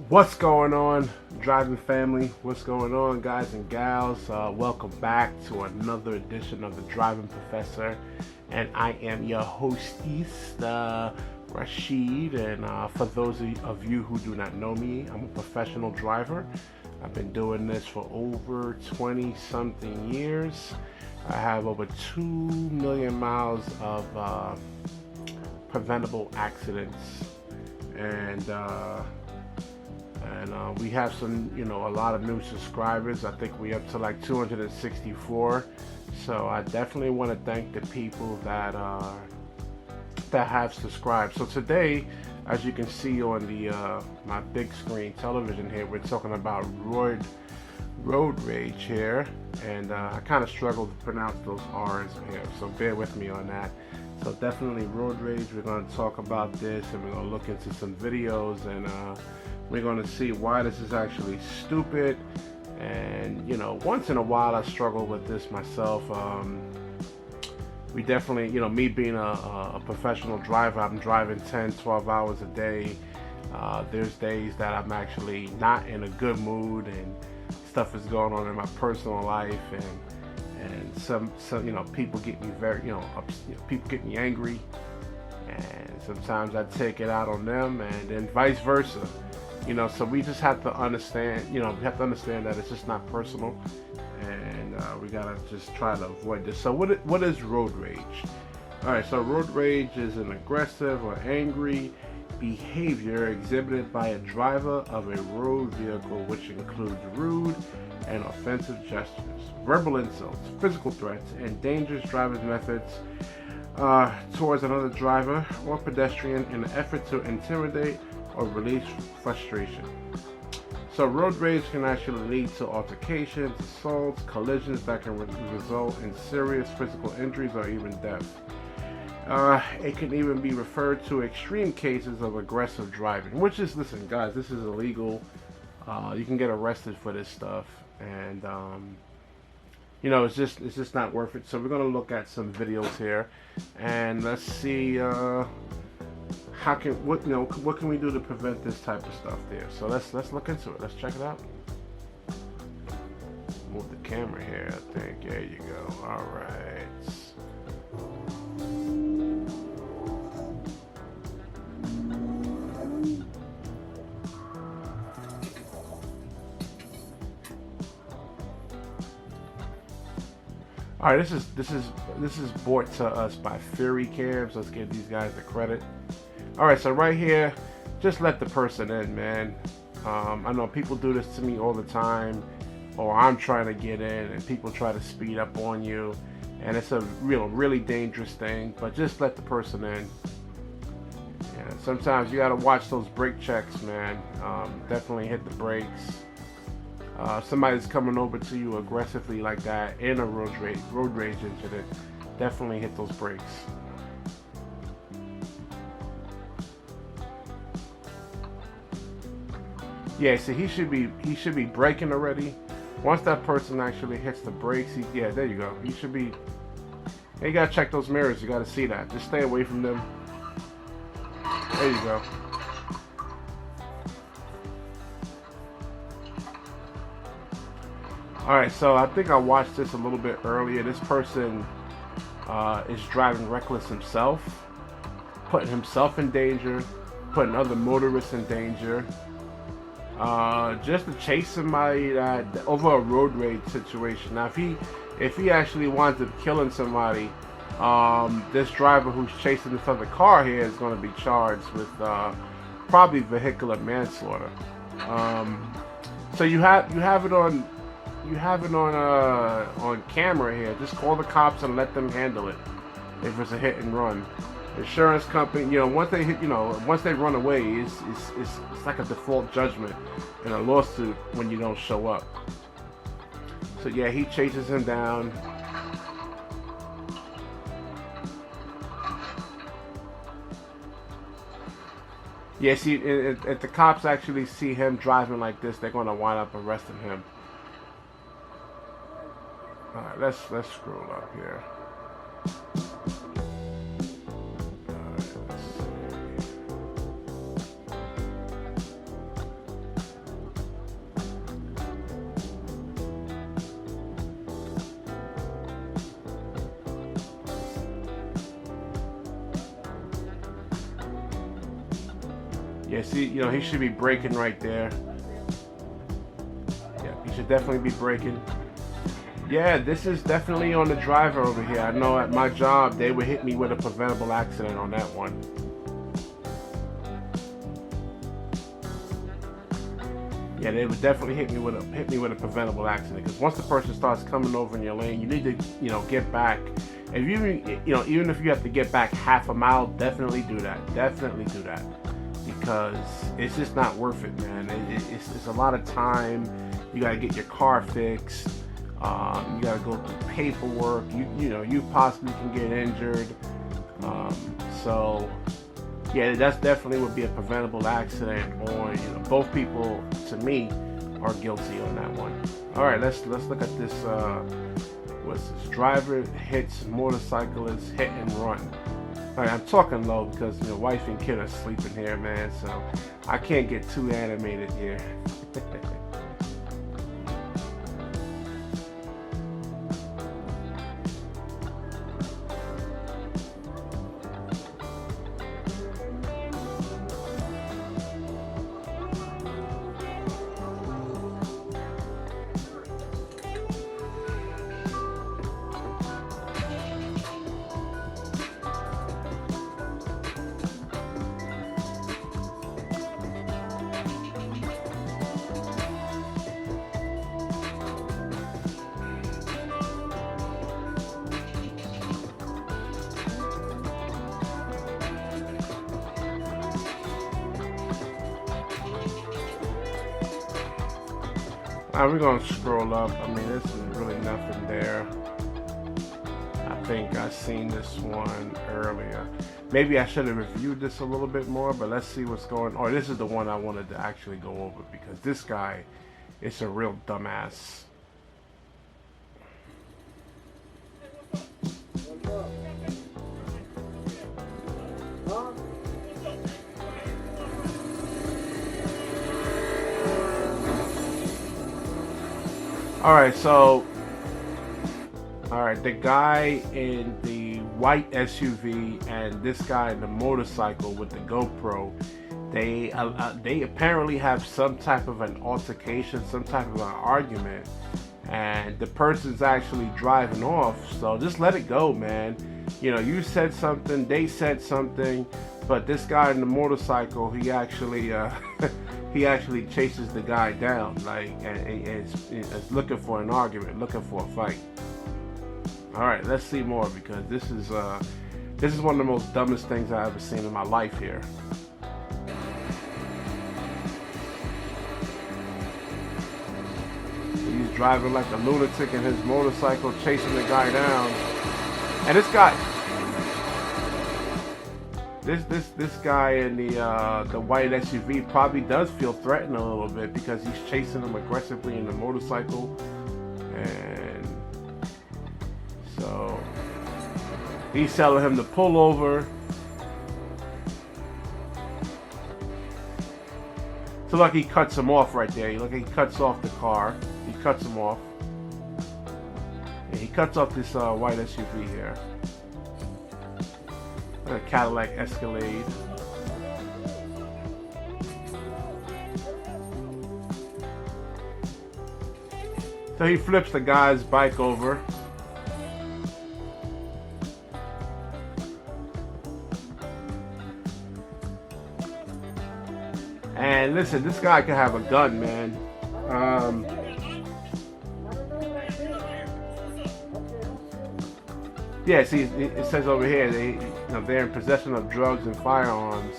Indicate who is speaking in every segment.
Speaker 1: What's going on, driving family? What's going on, guys and gals? Welcome back to another edition of the Driving Professor, and I am your hostess, Rashid. And for those of you who do not know me, I'm a professional driver. I've been doing this for over 20 something years. I have over 2 million miles of preventable accidents, and we have some, a lot of new subscribers. I think we're up to like 264. So I definitely want to thank the people that have subscribed. So today, as you can see on the my big screen television here, we're talking about road rage here, and I kind of struggle to pronounce those R's here, so bear with me on that. So definitely road rage. We're going to talk about this, and we're going to look into some videos, and we're going to see why this is actually stupid. And once in a while I struggle with this myself. We definitely, me being a professional driver, I'm driving 10-12 hours a day. There's days that I'm actually not in a good mood, and stuff is going on in my personal life, and some people get me very people get me angry, and sometimes I take it out on them, and then vice versa. So we just have to understand, we have to understand that it's just not personal, and we gotta just try to avoid this. So what is road rage? All right, so road rage is an aggressive or angry behavior exhibited by a driver of a road vehicle, which includes rude and offensive gestures, verbal insults, physical threats, and dangerous driver's methods towards another driver or pedestrian in an effort to intimidate or release frustration. So road rage can actually lead to altercations, assaults, collisions that can result in serious physical injuries or even death. It can even be referred to extreme cases of aggressive driving, which is, listen guys, this is illegal. You can get arrested for this stuff, and it's just not worth it. So we're gonna look at some videos here, and let's see what can we do to prevent this type of stuff there. So let's look into it. Let's check it out. Move the camera here, I think. There you go. All right. All right, this is brought to us by Fury Cams. Let's give these guys the credit. All right, so right here, just let the person in, man. I know people do this to me all the time, or I'm trying to get in and people try to speed up on you, and it's a really dangerous thing. But just let the person in. Yeah, sometimes you gotta watch those brake checks, man. Definitely hit the brakes. Somebody's coming over to you aggressively like that in a road rage incident, definitely hit those brakes. Yeah, see, he should be braking already. Once that person actually hits the brakes, yeah, there you go. He should be. You gotta check those mirrors. You gotta see that. Just stay away from them. There you go. Alright, so I think I watched this a little bit earlier. This person is driving reckless himself, putting himself in danger, putting other motorists in danger, just to chase somebody that over a road rage situation. Now, if he actually winds up killing somebody, this driver who's chasing this other car here is going to be charged with probably vehicular manslaughter. So you have it on. You have it on camera here. Just call the cops and let them handle it if it's a hit and run. Insurance company, once they hit, once they run away, it's like a default judgment in a lawsuit when you don't show up. So yeah, he chases him down. Yeah, see, if the cops actually see him driving like this, they're gonna wind up arresting him. All right, let's scroll up here. All right, let's see. Yeah, see, he should be braking right there. Yeah, he should definitely be braking. Yeah, this is definitely on the driver over here. I know at my job they would hit me with a preventable accident on that one. Yeah, they would definitely hit me with a preventable accident, because once the person starts coming over in your lane, you need to get back. If even if you have to get back half a mile, definitely do that. Definitely do that, because it's just not worth it, man. It's a lot of time. You gotta get your car fixed. You gotta go through paperwork. You possibly can get injured. So yeah, that's definitely would be a preventable accident. Or both people, to me, are guilty on that one. All right, let's look at this. What's this? Driver hits motorcyclist, hit and run. All right, I'm talking low because wife and kid are sleeping here, man. So I can't get too animated here. We're gonna scroll up. I mean, this is really nothing there. I think I seen this one earlier. Maybe I should have reviewed this a little bit more, but let's see what's going on. This is the one I wanted to actually go over, because this guy is a real dumbass. Alright, the guy in the white SUV and this guy in the motorcycle with the GoPro, they apparently have some type of an altercation, some type of an argument, and the person's actually driving off. So just let it go, man. You said something, they said something, but this guy in the motorcycle, he actually he actually chases the guy down, like, and is looking for an argument, looking for a fight. All right, let's see more, because this is one of the most dumbest things I've ever seen in my life here. He's driving like a lunatic in his motorcycle, chasing the guy down, and this guy. This guy in the white SUV probably does feel threatened a little bit, because he's chasing him aggressively in the motorcycle, and so he's telling him to pull over. So like he cuts him off right there. Look, he cuts off the car. He cuts him off. And he cuts off this white SUV here. A Cadillac Escalade. So he flips the guy's bike over. And listen, this guy can have a gun, man. Yeah, see, it says over here they're in possession of drugs and firearms.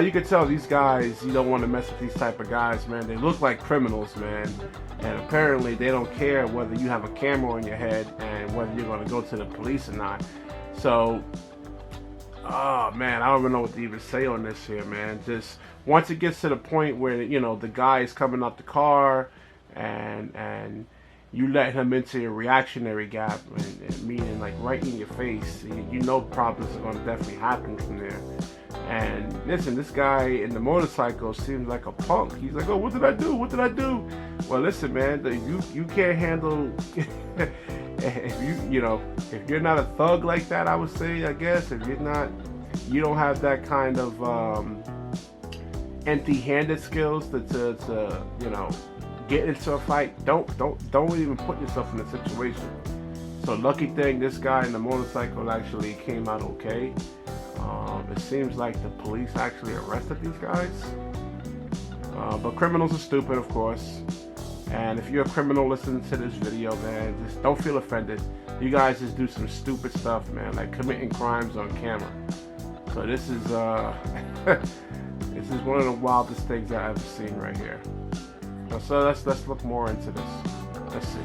Speaker 1: You can tell these guys, you don't want to mess with these type of guys, man. They look like criminals, man. And apparently they don't care whether you have a camera on your head and whether you're going to go to the police or not. So, oh man, I don't even know what to even say on this here, man. Just once it gets to the point where the guy is coming out the car and you let him into your reactionary gap, and meaning like right in your face, problems are going to definitely happen from there. And listen, this guy in the motorcycle seems like a punk. He's like, oh, what did I do? What did I do? Well, listen, man, you can't handle if you're not a thug like that, I would say, I guess, if you don't have that kind of empty-handed skills to you know, get into a fight, don't even put yourself in a situation. So lucky thing, this guy in the motorcycle actually came out okay. It seems like the police actually arrested these guys. But criminals are stupid, of course. And if you're a criminal listening to this video, man, just don't feel offended. You guys just do some stupid stuff, man, like committing crimes on camera. So this is this is one of the wildest things I've ever seen right here. So let's look more into this. Let's see.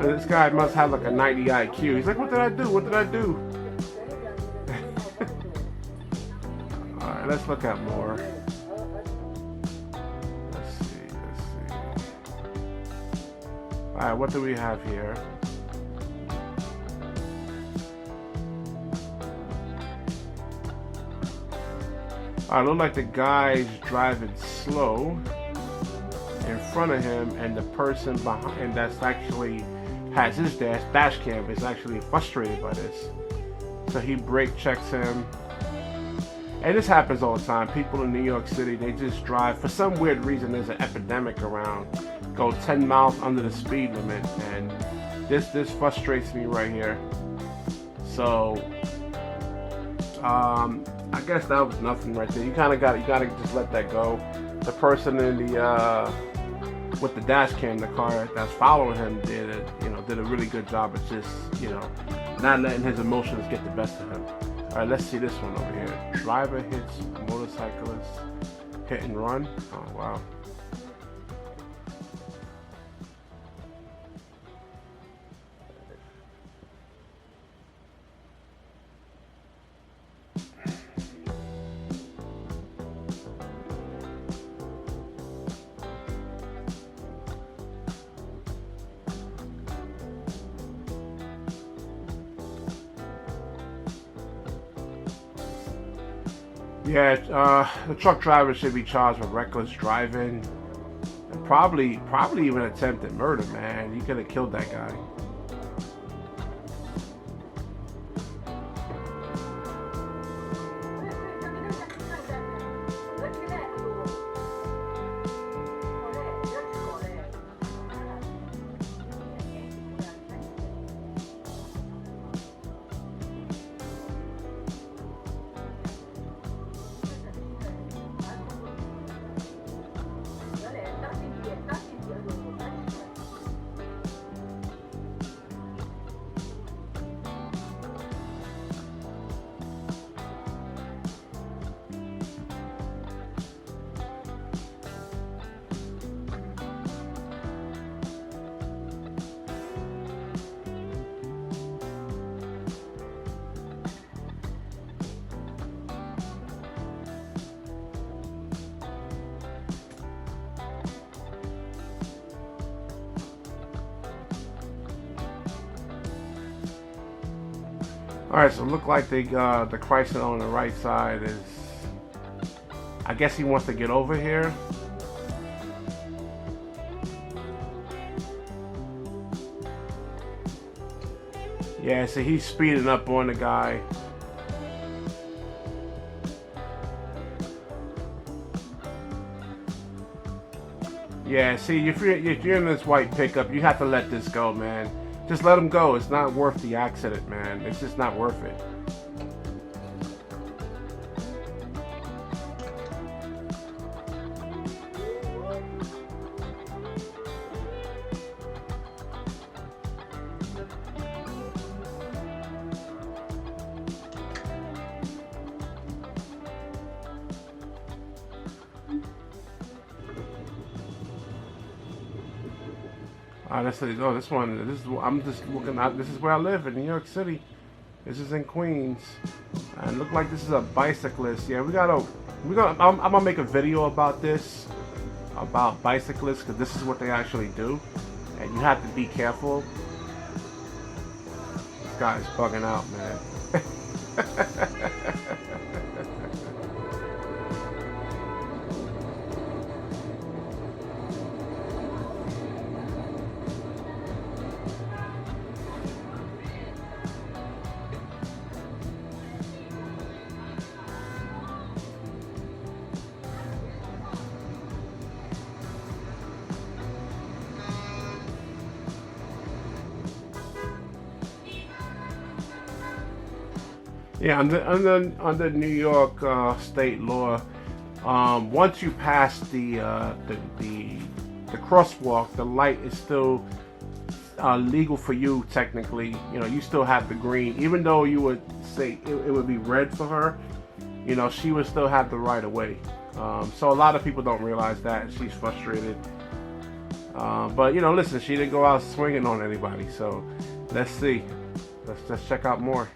Speaker 1: This guy must have like a 90 IQ. He's like, what did I do? What did I do? Alright, let's look at more. Let's see. Alright, what do we have here? Alright, look like the guy's driving slow in front of him, and the person behind that's actually has his dash cam is actually frustrated by this. So he brake checks him. And this happens all the time. People in New York City, they just drive. For some weird reason, there's an epidemic around. Go 10 miles under the speed limit. And this frustrates me right here. So, I guess that was nothing right there. You gotta just let that go. The person in the, with the dash cam, the car that's following him did a really good job of just, you know, not letting his emotions get the best of him. All right, let's see this one over here. Driver hits motorcyclist, hit and run. Oh wow. Yeah, the truck driver should be charged with reckless driving and probably even attempted murder, man. You could have killed that guy. All right, so look like the Chrysler on the right side is, I guess he wants to get over here. Yeah, so he's speeding up on the guy. Yeah, see, if you're in this white pickup, you have to let this go, man. Just let him go. It's not worth the accident, man. It's just not worth it. This is, oh, I'm just looking out. This is where I live in New York City. This is in Queens. And look like this is a bicyclist. Yeah, I'm gonna make a video about this, about bicyclists, because this is what they actually do. And you have to be careful. This guy's bugging out, man. Yeah, under New York state law, once you pass the crosswalk, the light is still legal for you technically. You know, you still have the green, even though you would say it would be red for her. You know, she would still have the right of way. So a lot of people don't realize that. She's frustrated. But you know, listen, she didn't go out swinging on anybody. So let's see. Let's check out more.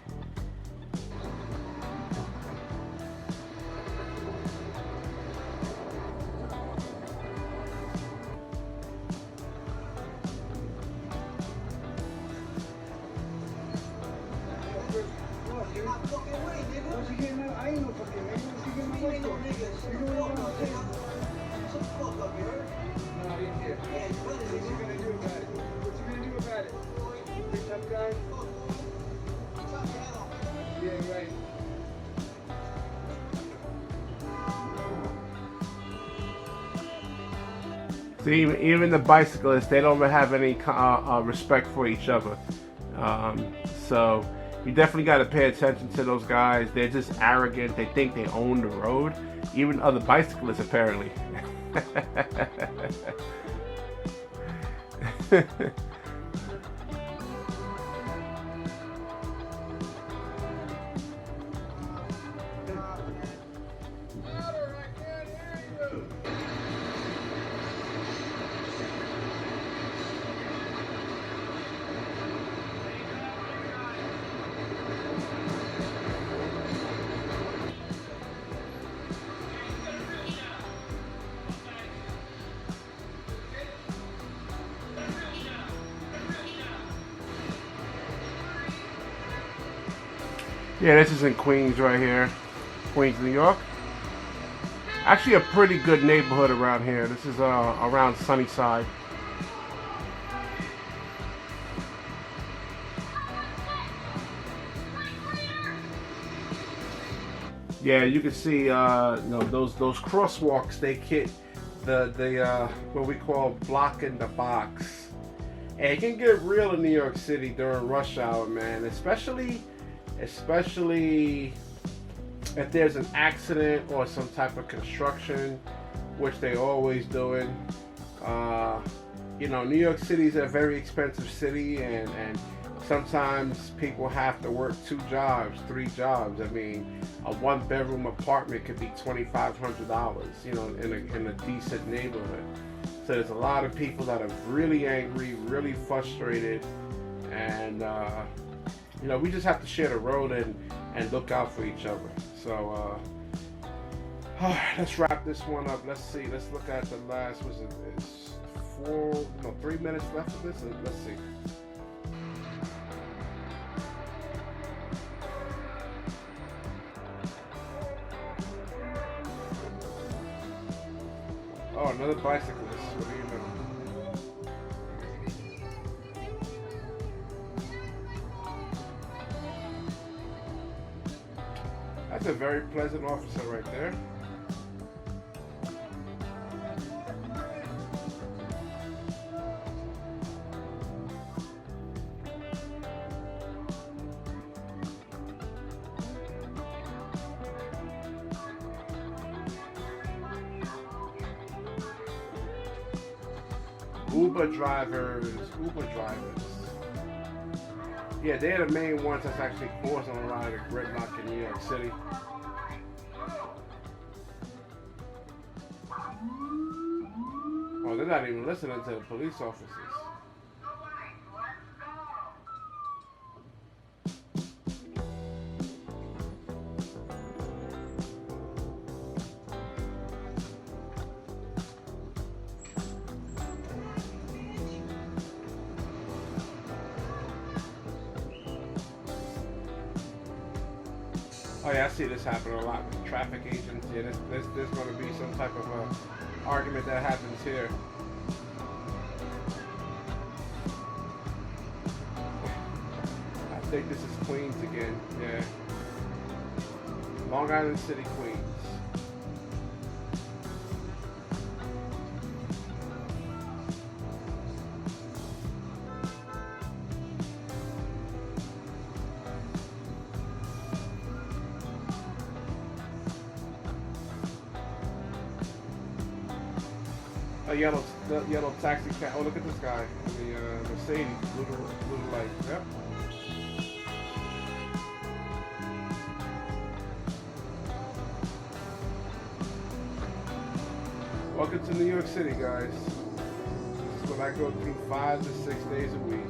Speaker 1: See, even the bicyclists, they don't have any respect for each other. So you definitely got to pay attention to those guys. They're just arrogant. They think they own the road. Even other bicyclists, apparently. Yeah, this is in Queens right here. Queens, New York. Actually a pretty good neighborhood around here. This is around Sunnyside. Yeah, you can see you know, those crosswalks, they hit the what we call blocking the box. And it can get real in New York City during rush hour, man. Especially if there's an accident or some type of construction, which they always doing. You know, New York City is a very expensive city, and sometimes people have to work 2 jobs, 3 jobs. I mean, a 1-bedroom apartment could be $2,500, you know, in a decent neighborhood. So there's a lot of people that are really angry, really frustrated, and you know, we just have to share the road and look out for each other. So let's wrap this one up. Let's see. Let's look at the last. Was it? It's 3 minutes left of this. Let's see. Oh, another bicyclist. What do you know? That's a very pleasant officer right there. Uber drivers. Yeah, they're the main ones that's actually causing a lot of the gridlock in New York City. Oh, they're not even listening to the police officers. Oh yeah, I see this happen a lot with traffic agents. Yeah, there's going to be some type of argument that happens here. I think this is Queens again. Yeah, Long Island City, Queens. The yellow taxi cab. Oh, look at this guy. The Mercedes, little light. Yep. Welcome to New York City, guys. This is what I go through 5 to 6 days a week.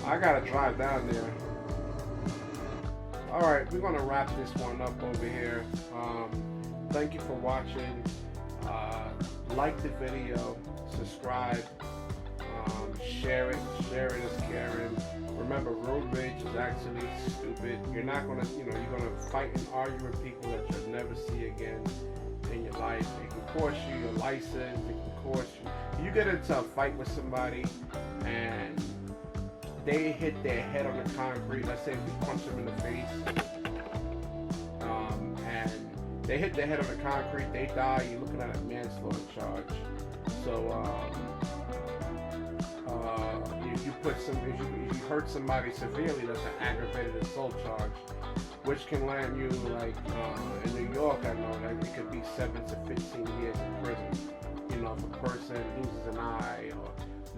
Speaker 1: I gotta drive down there. Alright, we're gonna wrap this one up over here. Thank you for watching. Like the video, subscribe, share it as caring. Remember, road rage is actually stupid. You're not gonna, you're gonna fight and argue with people that you'll never see again in your life. It can cost you your license. It can cost you. You get into a fight with somebody and they hit their head on the concrete. Let's say if you punch them in the face, and they hit their head on the concrete, they die. You're looking at a manslaughter charge. So you put some, if you hurt somebody severely, that's an aggravated assault charge, which can land you like in New York. I know that it could be 7 to 15 years in prison. If a person loses an eye or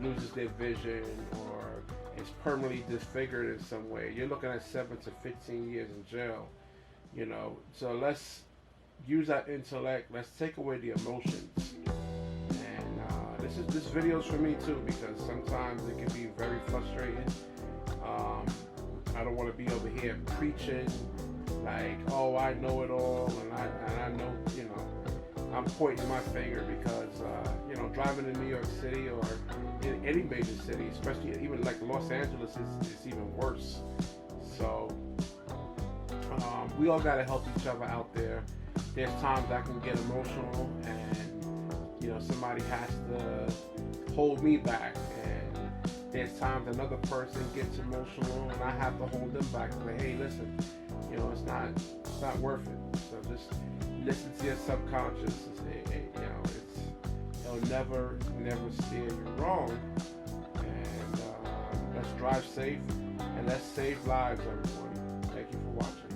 Speaker 1: loses their vision or is permanently disfigured in some way, you're looking at 7 to 15 years in jail. So let's use our intellect. Let's take away the emotions. This video is for me too, because sometimes it can be very frustrating. I don't want to be over here preaching like, oh, I know it all, and I know, I'm pointing my finger because, driving in New York City or in any major city, especially even like Los Angeles, is even worse. So we all got to help each other out there. There's times I can get emotional and somebody has to hold me back, and there's times another person gets emotional and I have to hold them back and say, hey, listen, it's not worth it. So just listen to your subconscious and say, hey, it'll never steer you wrong. And let's drive safe and let's save lives, everyone. Thank you for watching.